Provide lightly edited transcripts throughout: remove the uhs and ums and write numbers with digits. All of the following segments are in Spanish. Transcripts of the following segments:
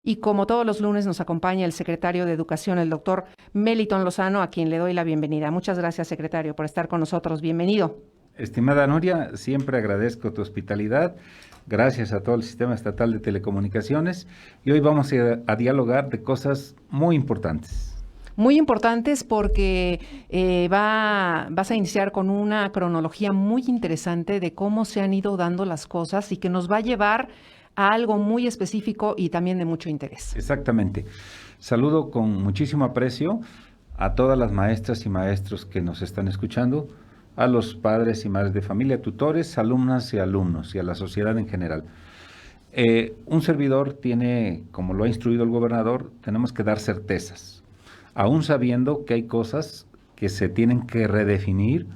Y como todos los lunes nos acompaña el secretario de Educación, el doctor Melitón Lozano, a quien le doy la bienvenida. Muchas gracias, secretario, por estar con nosotros. Bienvenido. Estimada Nuria, siempre agradezco tu hospitalidad. Gracias a todo el Sistema Estatal de Telecomunicaciones. Y hoy vamos a dialogar de cosas muy importantes. Muy importantes porque vas a iniciar con una cronología muy interesante de cómo se han ido dando las cosas y que nos va a llevar a algo muy específico y también de mucho interés. Exactamente. Saludo con muchísimo aprecio a todas las maestras y maestros que nos están escuchando, a los padres y madres de familia, tutores, alumnas y alumnos, y a la sociedad en general. Un servidor tiene, como lo ha instruido el gobernador, tenemos que dar certezas, aún sabiendo que hay cosas que se tienen que redefinir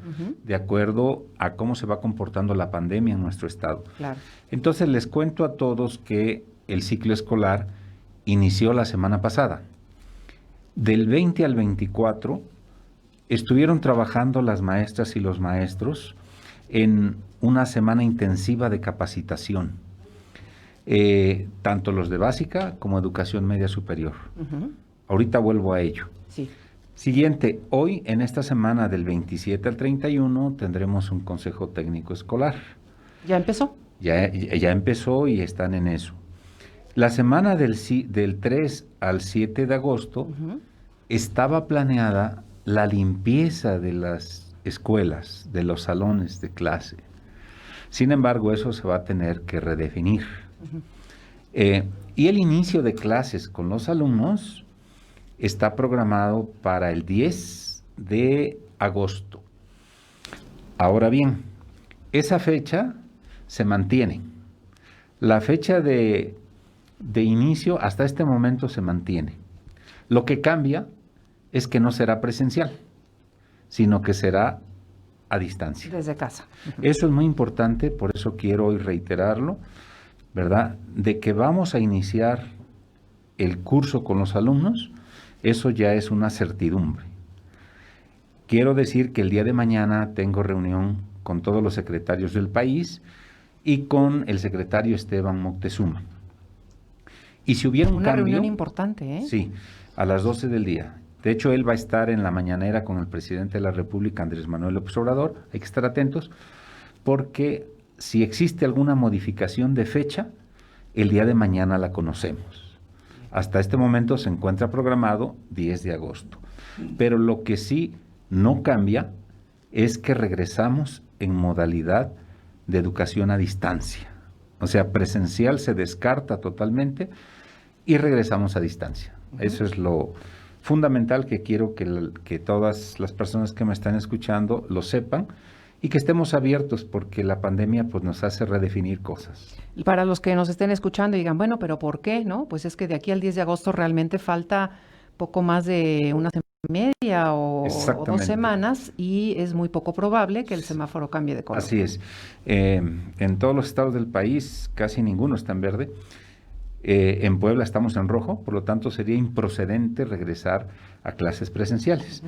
de acuerdo a cómo se va comportando la pandemia en nuestro estado. Claro. Entonces les cuento a todos que el ciclo escolar inició la semana pasada. Del 20 al 24 estuvieron trabajando las maestras y los maestros en una semana intensiva de capacitación, tanto los de básica como educación media superior. Ahorita vuelvo a ello. Sí. Siguiente, hoy en esta semana del 27 al 31 tendremos un consejo técnico escolar. ¿Ya empezó? Ya empezó y están en eso. La semana del 3 al 7 de agosto estaba planeada la limpieza de las escuelas, de los salones de clase. Sin embargo, eso se va a tener que redefinir. Y el inicio de clases con los alumnos está programado para el 10 de agosto. Ahora bien, esa fecha se mantiene. La fecha de inicio hasta este momento se mantiene. Lo que cambia es que no será presencial, sino que será a distancia. Desde casa. Eso es muy importante, por eso quiero hoy reiterarlo, ¿verdad? De que vamos a iniciar el curso con los alumnos, eso ya es una certidumbre. Quiero decir que el día de mañana tengo reunión con todos los secretarios del país y con el secretario Esteban Moctezuma. Y si hubiera un una cambio... reunión importante, ¿eh? Sí, a las 12 del día. De hecho, él va a estar en la mañanera con el presidente de la República, Andrés Manuel López Obrador. Hay que estar atentos porque si existe alguna modificación de fecha, el día de mañana la conocemos. Hasta este momento se encuentra programado 10 de agosto. Pero lo que sí no cambia es que regresamos en modalidad de educación a distancia. O sea, presencial se descarta totalmente y regresamos a distancia. Eso es lo fundamental que quiero que todas las personas que me están escuchando lo sepan y que estemos abiertos porque la pandemia pues, nos hace redefinir cosas. Y para los que nos estén escuchando y digan, bueno, pero ¿por qué? ¿No? Pues es que de aquí al 10 de agosto realmente falta poco más de una semana y media o 2 semanas y es muy poco probable que el semáforo cambie de color. Así es. En todos los estados del país casi ninguno está en verde. En Puebla estamos en rojo, por lo tanto sería improcedente regresar a clases presenciales.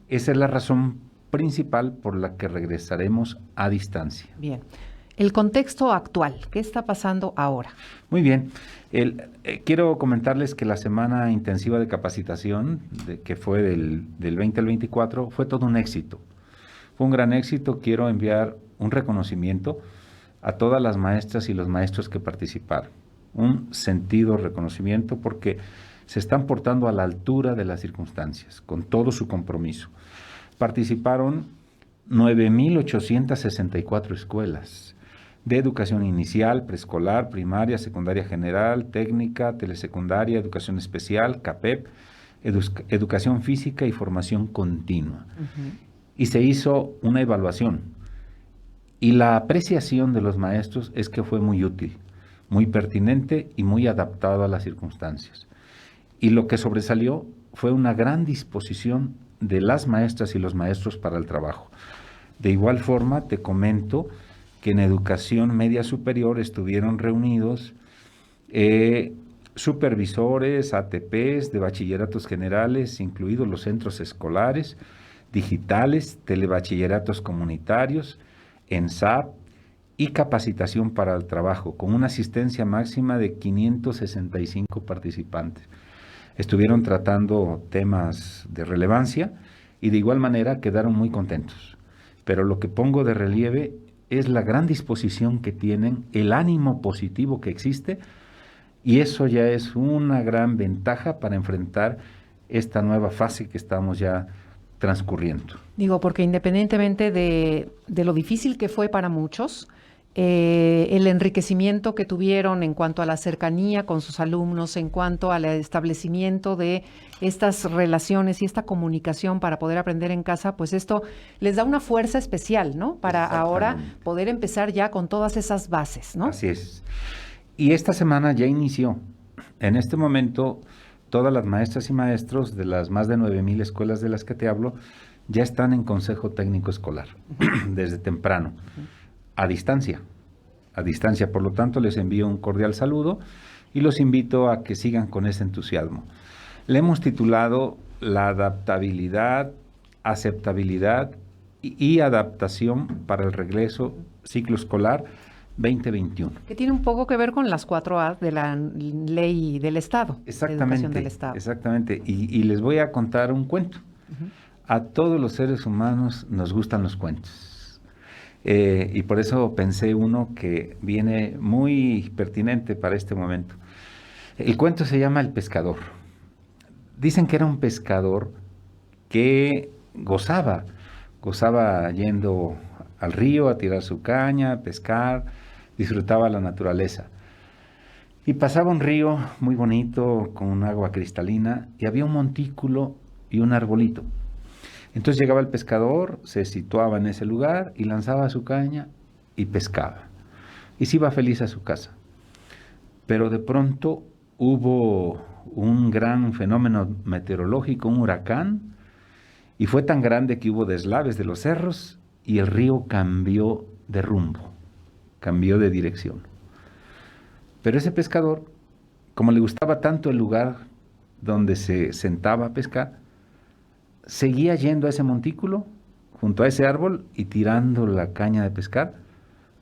Esa es la razón principal por la que regresaremos a distancia. Bien. El contexto actual, ¿qué está pasando ahora? Muy bien. Quiero comentarles que la semana intensiva de capacitación, que fue del 20 al 24, fue todo un éxito. Fue un gran éxito. Quiero enviar un reconocimiento a todas las maestras y los maestros que participaron. Un sentido reconocimiento porque se están portando a la altura de las circunstancias, con todo su compromiso. Participaron 9,864 escuelas de educación inicial, preescolar, primaria, secundaria general, técnica, telesecundaria, educación especial, CAPEP, educación física y formación continua. Y se hizo una evaluación. Y la apreciación de los maestros es que fue muy útil, muy pertinente y muy adaptado a las circunstancias. Y lo que sobresalió fue una gran disposición de las maestras y los maestros para el trabajo. De igual forma, te comento que en educación media superior estuvieron reunidos supervisores, ATPs de bachilleratos generales, incluidos los centros escolares, digitales, telebachilleratos comunitarios, ENSAP y capacitación para el trabajo, con una asistencia máxima de 565 participantes. Estuvieron tratando temas de relevancia y de igual manera quedaron muy contentos. Pero lo que pongo de relieve es la gran disposición que tienen, el ánimo positivo que existe, y eso ya es una gran ventaja para enfrentar esta nueva fase que estamos ya transcurriendo. Digo, porque independientemente de lo difícil que fue para muchos, el enriquecimiento que tuvieron en cuanto a la cercanía con sus alumnos, en cuanto al establecimiento de estas relaciones y esta comunicación para poder aprender en casa, pues esto les da una fuerza especial, ¿no? Para ahora poder empezar ya con todas esas bases, ¿no? Así es. Y esta semana ya inició. En este momento, todas las maestras y maestros de las más de 9,000 escuelas de las que te hablo ya están en consejo técnico escolar, desde temprano. A distancia, por lo tanto les envío un cordial saludo y los invito a que sigan con ese entusiasmo. Le hemos titulado la adaptabilidad, aceptabilidad y adaptación para el regreso ciclo escolar 2021. Que tiene un poco que ver con las 4A de la ley del Estado. Exactamente, de educación del Estado. exactamente. Y les voy a contar un cuento. A todos los seres humanos nos gustan los cuentos. Y por eso pensé uno que viene muy pertinente para este momento. El cuento se llama El pescador. Dicen que era un pescador que gozaba yendo al río a tirar su caña, a pescar, disfrutaba la naturaleza. Y pasaba un río muy bonito con un agua cristalina y había un montículo y un arbolito. Entonces llegaba el pescador, se situaba en ese lugar y lanzaba su caña y pescaba. Y se iba feliz a su casa. Pero de pronto hubo un gran fenómeno meteorológico, un huracán, y fue tan grande que hubo deslaves de los cerros y el río cambió de rumbo, cambió de dirección. Pero ese pescador, como le gustaba tanto el lugar donde se sentaba a pescar, seguía yendo a ese montículo, junto a ese árbol, y tirando la caña de pescar,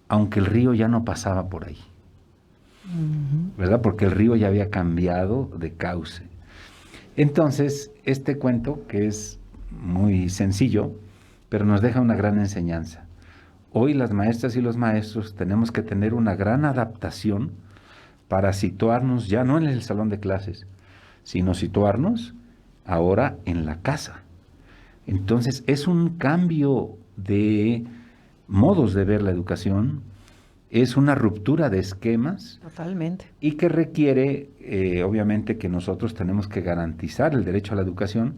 aunque el río ya no pasaba por ahí. ¿Verdad? Porque el río ya había cambiado de cauce. Entonces, este cuento, que es muy sencillo, pero nos deja una gran enseñanza. Hoy las maestras y los maestros tenemos que tener una gran adaptación para situarnos ya no en el salón de clases, sino situarnos ahora en la casa. Entonces, es un cambio de modos de ver la educación, es una ruptura de esquemas. Totalmente. Y que requiere, obviamente, que nosotros tenemos que garantizar el derecho a la educación,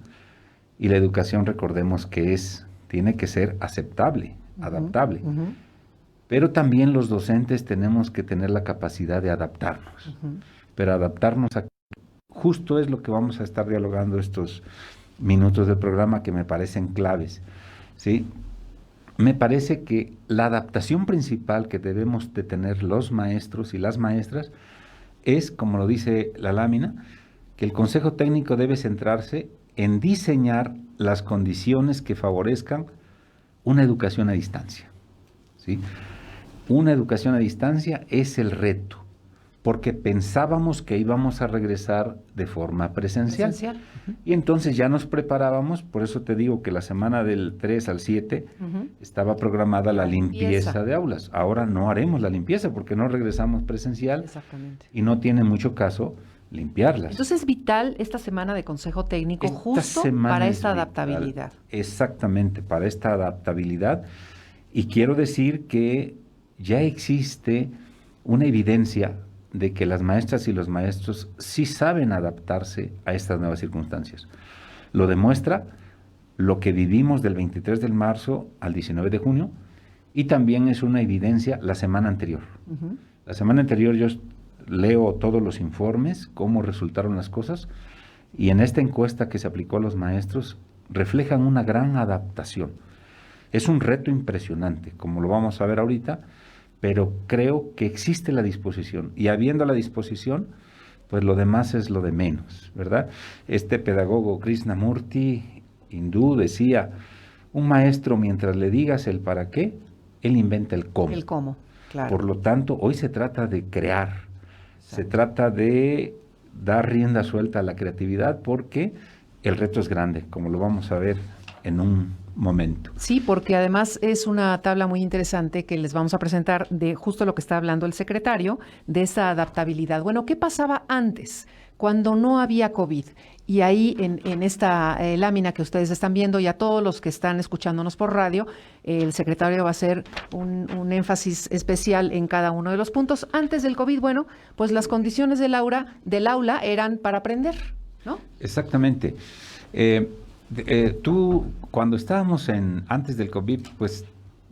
y la educación, recordemos que tiene que ser aceptable, adaptable. Pero también los docentes tenemos que tener la capacidad de adaptarnos. Pero adaptarnos a justo es lo que vamos a estar dialogando estos minutos del programa, que me parecen claves, ¿sí? Me parece que la adaptación principal que debemos de tener los maestros y las maestras es, como lo dice la lámina, que el Consejo Técnico debe centrarse en diseñar las condiciones que favorezcan una educación a distancia, ¿sí? Una educación a distancia es el reto, porque pensábamos que íbamos a regresar de forma presencial. Y entonces ya nos preparábamos, por eso te digo que la semana del 3 al 7 estaba programada la limpieza de aulas. Ahora no haremos la limpieza porque no regresamos presencial. Exactamente. Y no tiene mucho caso limpiarlas. Entonces es vital esta semana de Consejo Técnico justo para esta adaptabilidad. Exactamente, para esta adaptabilidad. Y quiero decir que ya existe una evidencia de que las maestras y los maestros sí saben adaptarse a estas nuevas circunstancias. Lo demuestra lo que vivimos del 23 de marzo al 19 de junio, y también es una evidencia la semana anterior. La semana anterior yo leo todos los informes, cómo resultaron las cosas, y en esta encuesta que se aplicó a los maestros reflejan una gran adaptación. Es un reto impresionante, como lo vamos a ver ahorita, pero creo que existe la disposición, y habiendo la disposición, pues lo demás es lo de menos, ¿verdad? Este pedagogo Krishnamurti, hindú, decía, un maestro mientras le digas el para qué, él inventa el cómo. El cómo, Claro. Por lo tanto, hoy se trata de crear, se trata de dar rienda suelta a la creatividad porque el reto es grande, como lo vamos a ver en un momento. Sí, porque además es una tabla muy interesante que les vamos a presentar de justo lo que está hablando el secretario, de esa adaptabilidad. Bueno, ¿qué pasaba antes, cuando no había COVID? Y ahí en esta lámina que ustedes están viendo y a todos los que están escuchándonos por radio, el secretario va a hacer un énfasis especial en cada uno de los puntos. Antes del COVID, bueno, pues las condiciones del aula eran para aprender, ¿no? Exactamente. Tú, cuando estábamos antes del COVID, pues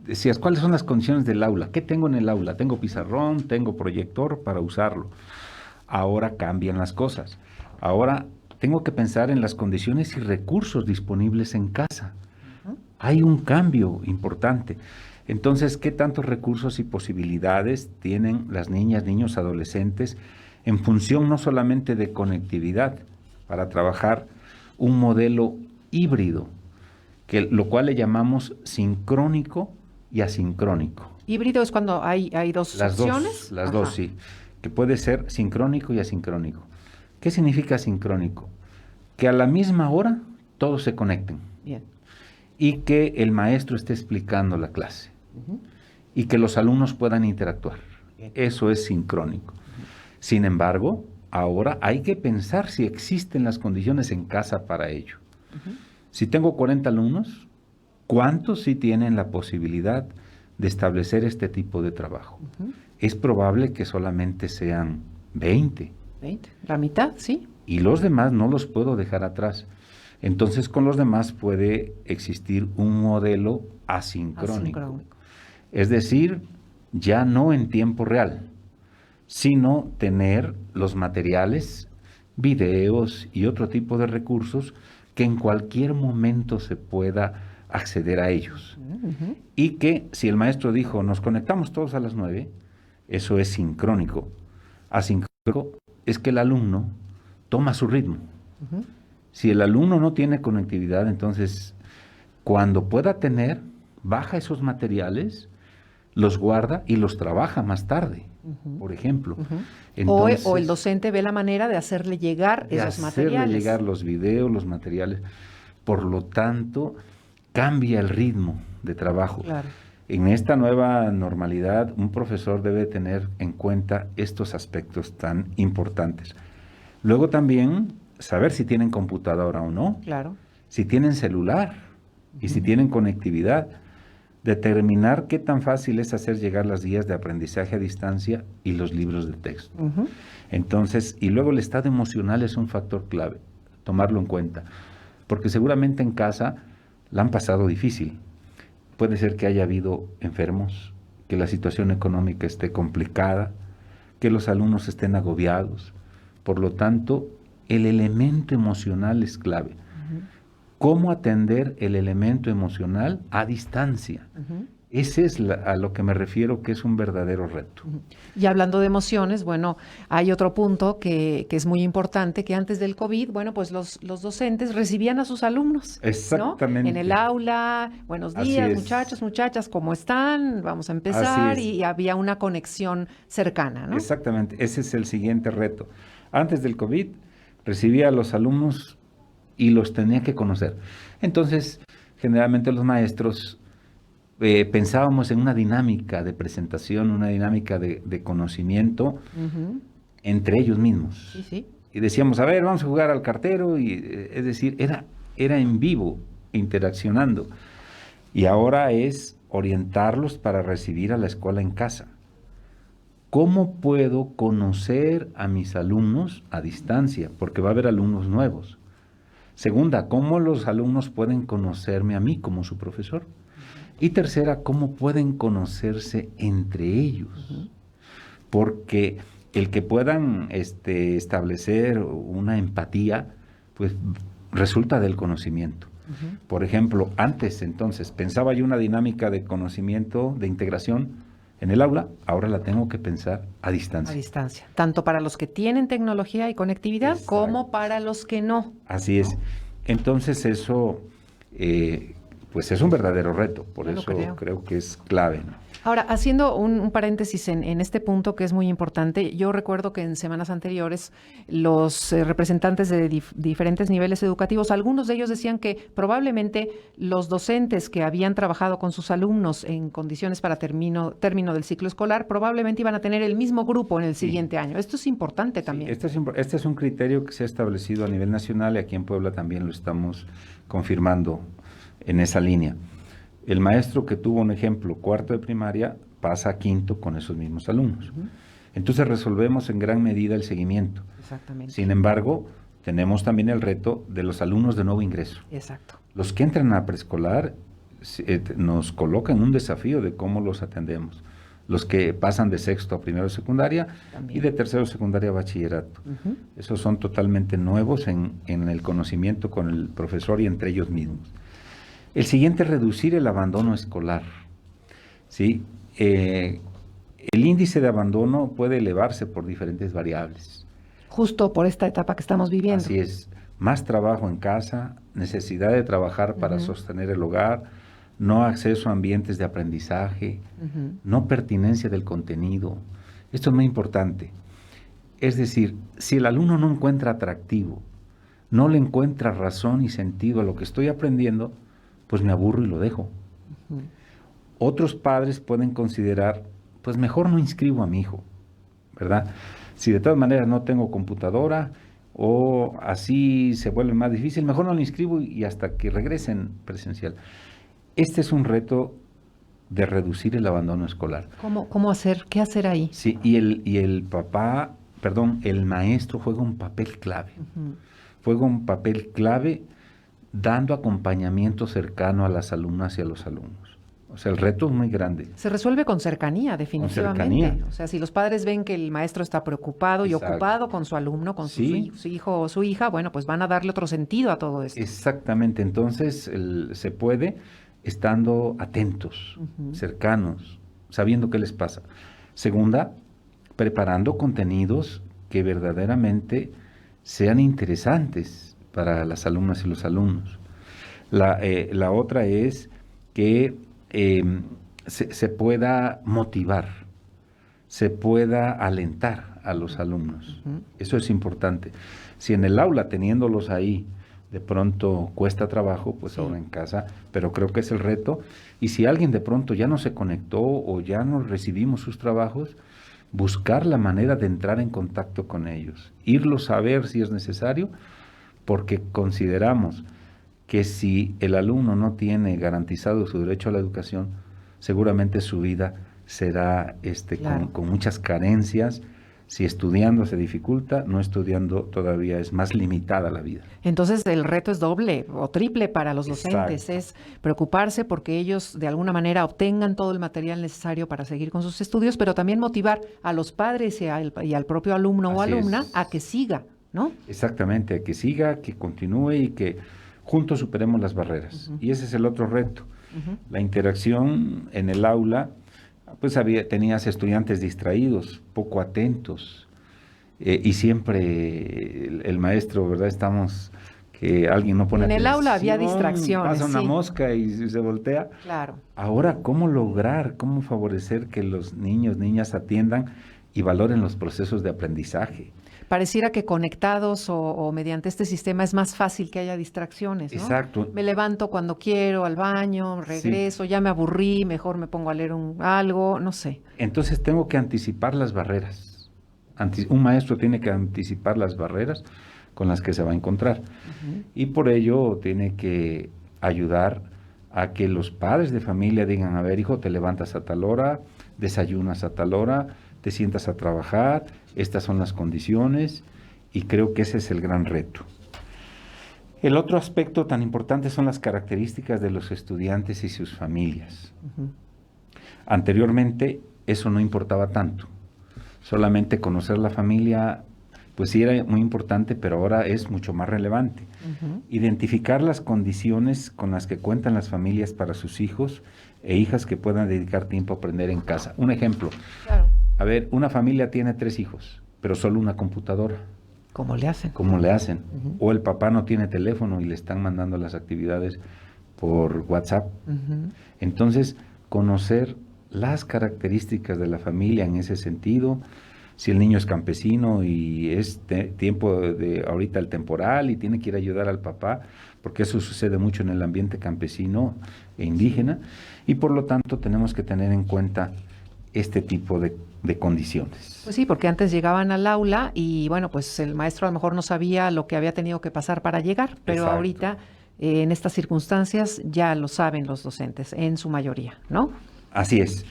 decías, ¿cuáles son las condiciones del aula? ¿Qué tengo en el aula? Tengo pizarrón, tengo proyector para usarlo. Ahora cambian las cosas. Ahora tengo que pensar en las condiciones y recursos disponibles en casa. Hay un cambio importante. Entonces, ¿qué tantos recursos y posibilidades tienen las niñas, niños, adolescentes en función no solamente de conectividad para trabajar un modelo híbrido, lo cual le llamamos sincrónico y asincrónico? Híbrido es cuando hay dos opciones. Las dos, sí. Que puede ser sincrónico y asincrónico. ¿Qué significa sincrónico? Que a la misma hora todos se conecten. Bien. Y que el maestro esté explicando la clase. Y que los alumnos puedan interactuar. Bien. Eso es sincrónico. Sin embargo, ahora hay que pensar si existen las condiciones en casa para ello. Si tengo 40 alumnos, ¿cuántos sí tienen la posibilidad de establecer este tipo de trabajo? Es probable que solamente sean 20. 20, la mitad, sí. Y los demás no los puedo dejar atrás. Entonces, con los demás puede existir un modelo asincrónico. Es decir, ya no en tiempo real, sino tener los materiales, videos y otro tipo de recursos que en cualquier momento se pueda acceder a ellos. Y que si el maestro dijo, nos conectamos todos a las 9, eso es sincrónico. Asincrónico es que el alumno toma su ritmo. Si el alumno no tiene conectividad, entonces cuando pueda tener, baja esos materiales, los guarda y los trabaja más tarde, por ejemplo. Entonces, o el docente ve la manera de hacerle llegar esos materiales. Hacerle llegar los videos, los materiales. Por lo tanto, cambia el ritmo de trabajo. Claro. En esta nueva normalidad, un profesor debe tener en cuenta estos aspectos tan importantes. Luego también, saber si tienen computadora o no. Claro. Si tienen celular y si tienen conectividad. Determinar qué tan fácil es hacer llegar las guías de aprendizaje a distancia y los libros de texto. Entonces, y luego el estado emocional es un factor clave, tomarlo en cuenta. Porque seguramente en casa la han pasado difícil. Puede ser que haya habido enfermos, que la situación económica esté complicada, que los alumnos estén agobiados. Por lo tanto, el elemento emocional es clave. ¿Cómo atender el elemento emocional a distancia? Ese es a lo que me refiero, que es un verdadero reto. Y hablando de emociones, bueno, hay otro punto que es muy importante, que antes del COVID, bueno, pues los docentes recibían a sus alumnos. Exactamente. ¿No? En el aula, buenos días, muchachos, muchachas, ¿cómo están? Vamos a empezar, y había una conexión cercana, ¿no? Exactamente, ese es el siguiente reto. Antes del COVID, recibía a los alumnos y los tenía que conocer. Entonces, generalmente los maestros pensábamos en una dinámica de presentación, una dinámica de conocimiento entre ellos mismos. Sí, sí. Y decíamos, a ver, vamos a jugar al cartero, y es decir, era en vivo, interaccionando. Y ahora es orientarlos para recibir a la escuela en casa. ¿Cómo puedo conocer a mis alumnos a distancia? Porque va a haber alumnos nuevos. Segunda, ¿cómo los alumnos pueden conocerme a mí como su profesor? Y tercera, ¿cómo pueden conocerse entre ellos? Porque el que puedan establecer una empatía, pues resulta del conocimiento. Por ejemplo, antes entonces pensaba yo una dinámica de conocimiento, de integración en el aula, ahora la tengo que pensar a distancia. A distancia, tanto para los que tienen tecnología y conectividad, exacto, como para los que no. Así es. Entonces eso, pues es un verdadero reto, por eso creo que es clave, ¿no? Ahora, haciendo un paréntesis en este punto que es muy importante, yo recuerdo que en semanas anteriores los representantes de diferentes niveles educativos, algunos de ellos decían que probablemente los docentes que habían trabajado con sus alumnos en condiciones para término del ciclo escolar, probablemente iban a tener el mismo grupo en el siguiente año. Esto es importante también. Este es un criterio que se ha establecido a nivel nacional y aquí en Puebla también lo estamos confirmando en esa línea. El maestro que tuvo un ejemplo, cuarto de primaria, pasa a quinto con esos mismos alumnos. Entonces resolvemos en gran medida el seguimiento. Exactamente. Sin embargo, tenemos también el reto de los alumnos de nuevo ingreso. Exacto. Los que entran a preescolar nos colocan un desafío de cómo los atendemos. Los que pasan de sexto a primero de secundaria también. Y de tercero de secundaria a bachillerato. Esos son totalmente nuevos en el conocimiento con el profesor y entre ellos mismos. El siguiente es reducir el abandono escolar. ¿Sí? El índice de abandono puede elevarse por diferentes variables. Justo por esta etapa que estamos viviendo. Así es. Más trabajo en casa, necesidad de trabajar para sostener el hogar, no acceso a ambientes de aprendizaje, no pertinencia del contenido. Esto es muy importante. Es decir, si el alumno no encuentra atractivo, no le encuentra razón y sentido a lo que estoy aprendiendo, pues me aburro y lo dejo. Otros padres pueden considerar, pues mejor no inscribo a mi hijo, ¿verdad? Si de todas maneras no tengo computadora o así se vuelve más difícil, mejor no lo inscribo y hasta que regresen presencial. Este es un reto de reducir el abandono escolar. ¿Cómo hacer? ¿Qué hacer ahí? Sí, y el maestro juega un papel clave. Juega un papel clave dando acompañamiento cercano a las alumnas y a los alumnos. O sea, el reto es muy grande. Se resuelve con cercanía, definitivamente. Con cercanía. O sea, si los padres ven que el maestro está preocupado y ocupado con su alumno, con su hijo o su hija, bueno, pues van a darle otro sentido a todo esto. Exactamente. Entonces, se puede estando atentos, cercanos, sabiendo qué les pasa. Segunda, preparando contenidos que verdaderamente sean interesantes para las alumnas y los alumnos. La otra es que se pueda motivar, se pueda alentar a los alumnos. Eso es importante. Si en el aula, teniéndolos ahí, de pronto cuesta trabajo, pues ahora en casa, pero creo que es el reto. Y si alguien de pronto ya no se conectó o ya no recibimos sus trabajos, buscar la manera de entrar en contacto con ellos, irlos a ver si es necesario, porque consideramos que si el alumno no tiene garantizado su derecho a la educación, seguramente su vida será con muchas carencias. Si estudiando se dificulta, no estudiando todavía es más limitada la vida. Entonces el reto es doble o triple para los docentes. Exacto. Es preocuparse porque ellos de alguna manera obtengan todo el material necesario para seguir con sus estudios, pero también motivar a los padres y al propio alumno o alumna a que siga, ¿no? Exactamente, a que siga, que continúe y que juntos superemos las barreras. Y ese es el otro reto. La interacción en el aula, pues tenías estudiantes distraídos, poco atentos, y siempre el maestro, ¿verdad? Estamos, que alguien no pone atención. En el aula había distracciones. Pasa una mosca y se voltea. Claro. Ahora, ¿cómo favorecer que los niños, niñas atiendan y valoren los procesos de aprendizaje? Pareciera que conectados o mediante este sistema es más fácil que haya distracciones, ¿no? Exacto. Me levanto cuando quiero al baño, regreso, ya me aburrí, mejor me pongo a leer algo, no sé. Entonces tengo que anticipar las barreras. Un maestro tiene que anticipar las barreras con las que se va a encontrar. Y por ello tiene que ayudar a que los padres de familia digan, a ver, hijo, te levantas a tal hora, desayunas a tal hora, te sientas a trabajar, estas son las condiciones, y creo que ese es el gran reto. El otro aspecto tan importante son las características de los estudiantes y sus familias. Anteriormente eso no importaba tanto, solamente conocer la familia, pues sí era muy importante, pero ahora es mucho más relevante. Identificar las condiciones con las que cuentan las familias para sus hijos e hijas que puedan dedicar tiempo a aprender en casa. Un ejemplo. Claro. A ver, una familia tiene 3 hijos, pero solo una computadora. ¿Cómo le hacen? ¿Cómo le hacen? O el papá no tiene teléfono y le están mandando las actividades por WhatsApp. Entonces, conocer las características de la familia en ese sentido. Si el niño es campesino y es tiempo de ahorita el temporal y tiene que ir a ayudar al papá, porque eso sucede mucho en el ambiente campesino e indígena, y por lo tanto tenemos que tener en cuenta este tipo de condiciones. Pues sí, porque antes llegaban al aula y bueno, pues el maestro a lo mejor no sabía lo que había tenido que pasar para llegar, pero Exacto. ahorita en estas circunstancias ya lo saben los docentes, en su mayoría, ¿no? Así es.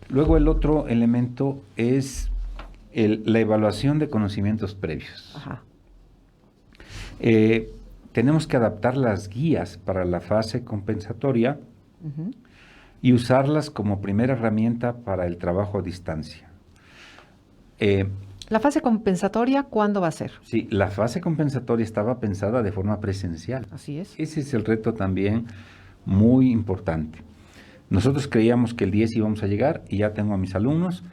Luego el otro elemento es la evaluación de conocimientos previos. Ajá. Tenemos que adaptar las guías para la fase compensatoria Ujú. y usarlas como primera herramienta para el trabajo a distancia. ¿La fase compensatoria cuándo va a ser? Sí, la fase compensatoria estaba pensada de forma presencial. Así es. Ese es el reto también muy importante. Nosotros creíamos que el 10 íbamos a llegar y ya tengo a mis alumnos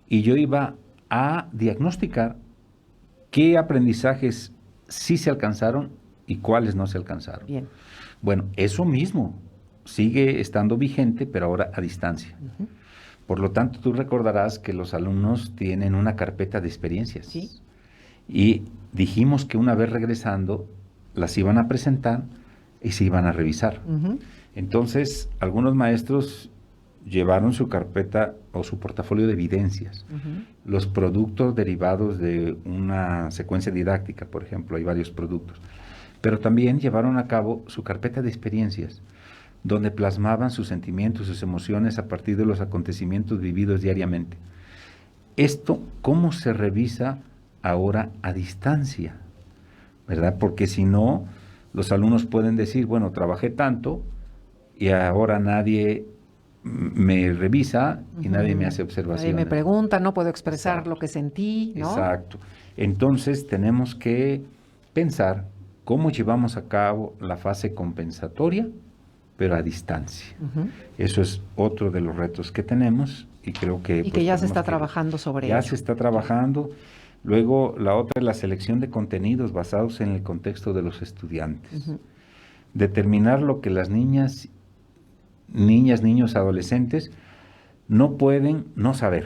y yo iba a diagnosticar qué aprendizajes sí se alcanzaron y cuáles no se alcanzaron. Bien. Bueno, eso mismo sigue estando vigente, pero ahora a distancia. Ujú. Por lo tanto, tú recordarás que los alumnos tienen una carpeta de experiencias. Sí. Y dijimos que una vez regresando, las iban a presentar y se iban a revisar. Ujú. Entonces, algunos maestros llevaron su carpeta o su portafolio de evidencias, Ujú. los productos derivados de una secuencia didáctica, por ejemplo, hay varios productos, pero también llevaron a cabo su carpeta de experiencias, donde plasmaban sus sentimientos, sus emociones a partir de los acontecimientos vividos diariamente. Esto, ¿cómo se revisa ahora a distancia? ¿Verdad? Porque si no, los alumnos pueden decir, bueno, trabajé tanto y ahora nadie me revisa y nadie me hace Nadie observaciones. me pregunta, no puedo expresar Exacto. lo que sentí, ¿no? Exacto. Entonces tenemos que pensar cómo llevamos a cabo la fase compensatoria, pero a distancia. Ujú. Eso es otro de los retos que tenemos y creo que... Y pues, que ya se tenemos está que- trabajando sobre Ya ello. se está trabajando. Luego la otra es la selección de contenidos basados en el contexto de los estudiantes. Ujú. Determinar lo que las niñas, niños, adolescentes no pueden no saber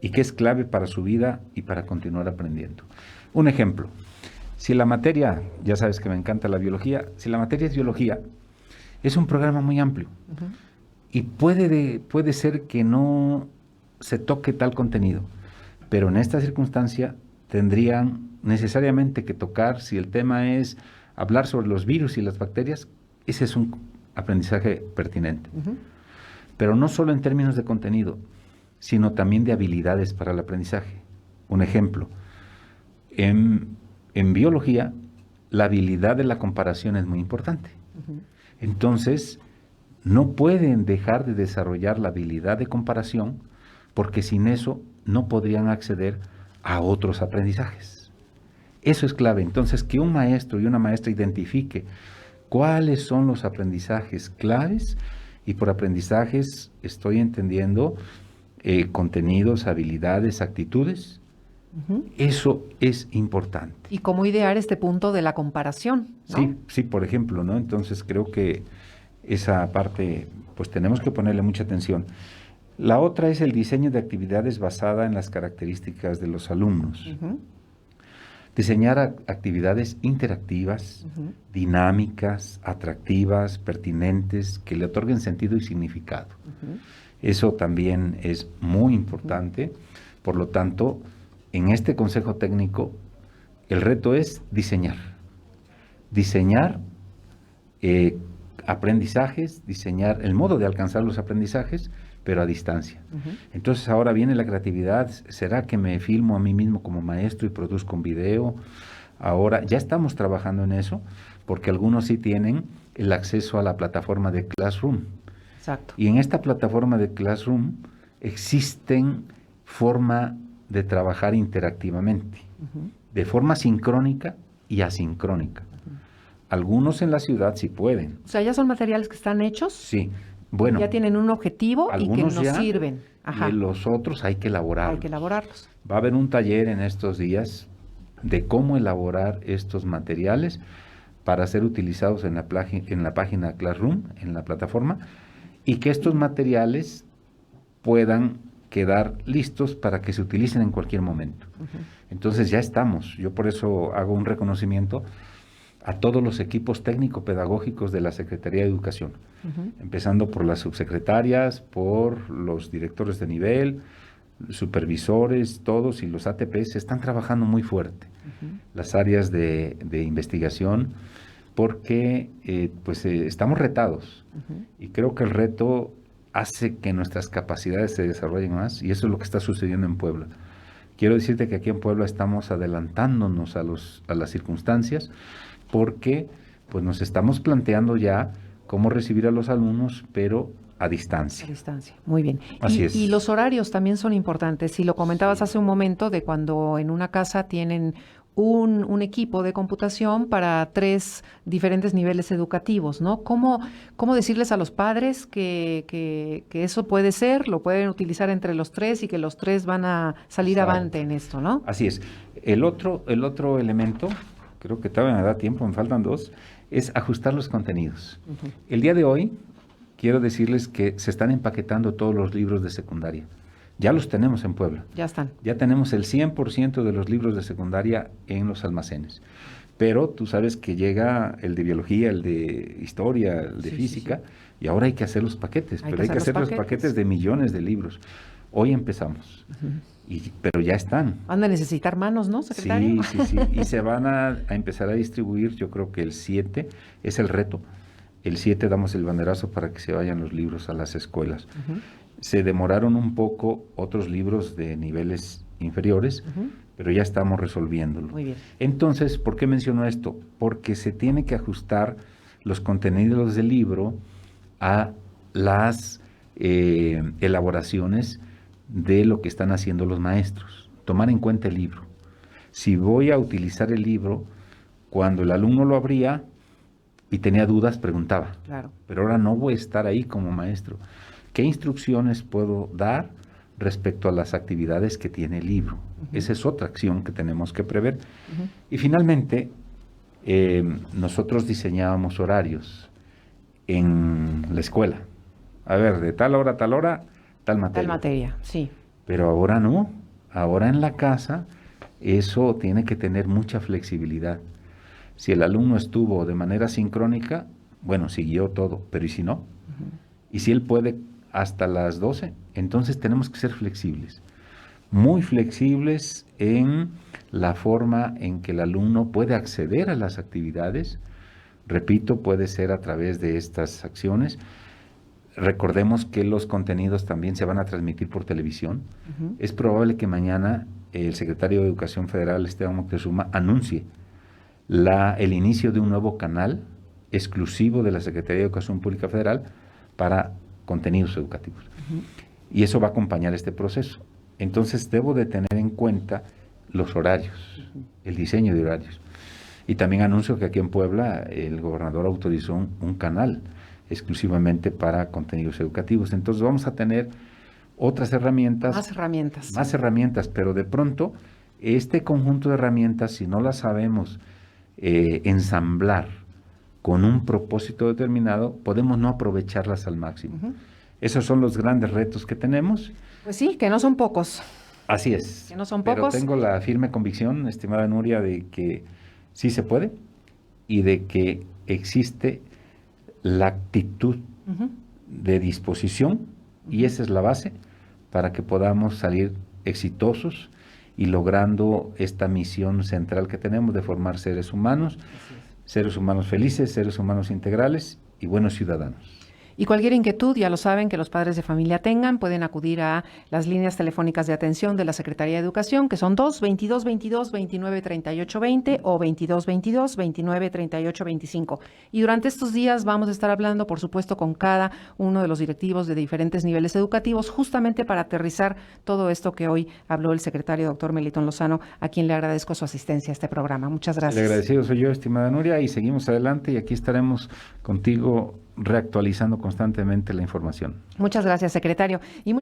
y que es clave para su vida y para continuar aprendiendo. Un ejemplo, si la materia, ya sabes que me encanta la biología, si la materia es biología, es un programa muy amplio Ujú. y puede ser que no se toque tal contenido, pero en esta circunstancia tendrían necesariamente que tocar, si el tema es hablar sobre los virus y las bacterias, ese es un aprendizaje pertinente. Ujú. Pero no solo en términos de contenido, sino también de habilidades para el aprendizaje. Un ejemplo, en biología, la habilidad de la comparación es muy importante. Ujú. Entonces, no pueden dejar de desarrollar la habilidad de comparación, porque sin eso no podrían acceder a otros aprendizajes. Eso es clave. Entonces, que un maestro y una maestra identifique cuáles son los aprendizajes claves, y por aprendizajes estoy entendiendo contenidos, habilidades, actitudes. Ujú. Eso es importante. Y cómo idear este punto de la comparación, ¿no? Sí, sí, por ejemplo, ¿no? Entonces creo que esa parte, pues tenemos que ponerle mucha atención. La otra es el diseño de actividades basada en las características de los alumnos. Ujú. Diseñar actividades interactivas, Ujú. dinámicas, atractivas, pertinentes, que le otorguen sentido y significado. Ujú. Eso también es muy importante. Por lo tanto, en este consejo técnico, el reto es diseñar. Diseñar aprendizajes, diseñar el modo de alcanzar los aprendizajes, pero a distancia. Ujú. Entonces ahora viene la creatividad. ¿Será que me filmo a mí mismo como maestro y produzco un video? Ahora ya estamos trabajando en eso, porque algunos sí tienen el acceso a la plataforma de Classroom. Exacto. Y en esta plataforma de Classroom existen forma de trabajar interactivamente, Ujú. de forma sincrónica y asincrónica. Algunos en la ciudad sí pueden, O sea, ya son materiales que están hechos, sí. Bueno, ya tienen un objetivo y que algunos nos ya, sirven. Ajá. y los otros hay que elaborarlos. Hay que elaborarlos. Va a haber un taller en estos días de cómo elaborar estos materiales para ser utilizados en la página Classroom, en la plataforma, y que estos materiales puedan quedar listos para que se utilicen en cualquier momento. Entonces ya estamos. Yo por eso hago un reconocimiento a todos los equipos técnico-pedagógicos de la Secretaría de Educación, empezando por las subsecretarias, por los directores de nivel, supervisores, todos, y los ATPs están trabajando muy fuerte. Las áreas de investigación, porque estamos retados, y creo que el reto hace que nuestras capacidades se desarrollen más, y eso es lo que está sucediendo en Puebla. Quiero decirte que aquí en Puebla estamos adelantándonos a las circunstancias, porque pues nos estamos planteando ya cómo recibir a los alumnos, pero a distancia. A distancia, muy bien. Así es. Y los horarios también son importantes. Y lo comentabas hace un momento de cuando en una casa tienen un equipo de computación para 3 diferentes niveles educativos, ¿no? ¿Cómo decirles a los padres que eso puede ser, lo pueden utilizar entre los 3 y que los 3 van a salir avante en esto, ¿no? Así es. El otro elemento, creo que todavía me da tiempo, me faltan 2, es ajustar los contenidos. El día de hoy, quiero decirles que se están empaquetando todos los libros de secundaria. Ya los tenemos en Puebla. Ya están. Ya tenemos el 100% de los libros de secundaria en los almacenes. Pero tú sabes que llega el de biología, el de historia, el de física, y ahora hay que hacer los paquetes. Pero hay que hacer los paquetes de millones de libros. Hoy empezamos. Pero ya están. Van a necesitar manos, ¿no, secretario? Sí. Y se van a empezar a distribuir, yo creo que el 7 es el reto. El 7 damos el banderazo para que se vayan los libros a las escuelas. Se demoraron un poco otros libros de niveles inferiores, pero ya estamos resolviéndolo. Muy bien. Entonces, ¿por qué menciono esto? Porque se tiene que ajustar los contenidos del libro a las elaboraciones de lo que están haciendo los maestros. Tomar en cuenta el libro. Si voy a utilizar el libro, cuando el alumno lo abría y tenía dudas, preguntaba. Claro. Pero ahora no voy a estar ahí como maestro. ¿Qué instrucciones puedo dar respecto a las actividades que tiene el libro? Esa es otra acción que tenemos que prever. Y finalmente, nosotros diseñábamos horarios en la escuela. A ver, de tal hora a tal hora, tal materia. Tal materia, sí. Pero ahora no. Ahora en la casa eso tiene que tener mucha flexibilidad. Si el alumno estuvo de manera sincrónica, bueno, siguió todo, pero ¿y si no? Y si él puede hasta las 12, entonces tenemos que ser flexibles. Muy flexibles en la forma en que el alumno puede acceder a las actividades. Repito, puede ser a través de estas acciones. Recordemos que los contenidos también se van a transmitir por televisión. Es probable que mañana el secretario de Educación Federal, Esteban Moctezuma, anuncie el inicio de un nuevo canal exclusivo de la Secretaría de Educación Pública Federal para contenidos educativos. Y eso va a acompañar este proceso. Entonces debo de tener en cuenta los horarios, el diseño de horarios. Y también anuncio que aquí en Puebla el gobernador autorizó un canal exclusivamente para contenidos educativos. Entonces vamos a tener otras herramientas. Más herramientas, pero de pronto este conjunto de herramientas, si no las sabemos ensamblar con un propósito determinado, podemos no aprovecharlas al máximo. Esos son los grandes retos que tenemos. Pues sí, que no son pocos. Así es. Que no son pocos. Pero tengo la firme convicción, estimada Nuria, de que sí se puede y de que existe la actitud de disposición, y esa es la base para que podamos salir exitosos y logrando esta misión central que tenemos de formar seres humanos felices, seres humanos integrales y buenos ciudadanos. Y cualquier inquietud, ya lo saben, que los padres de familia tengan, pueden acudir a las líneas telefónicas de atención de la Secretaría de Educación, que son 2222-293820 o 2222-293825. Y durante estos días vamos a estar hablando, por supuesto, con cada uno de los directivos de diferentes niveles educativos, justamente para aterrizar todo esto que hoy habló el secretario doctor Melitón Lozano, a quien le agradezco su asistencia a este programa. Muchas gracias. El agradecido soy yo, estimada Nuria, y seguimos adelante, y aquí estaremos contigo reactualizando constantemente la información. Muchas gracias, secretario.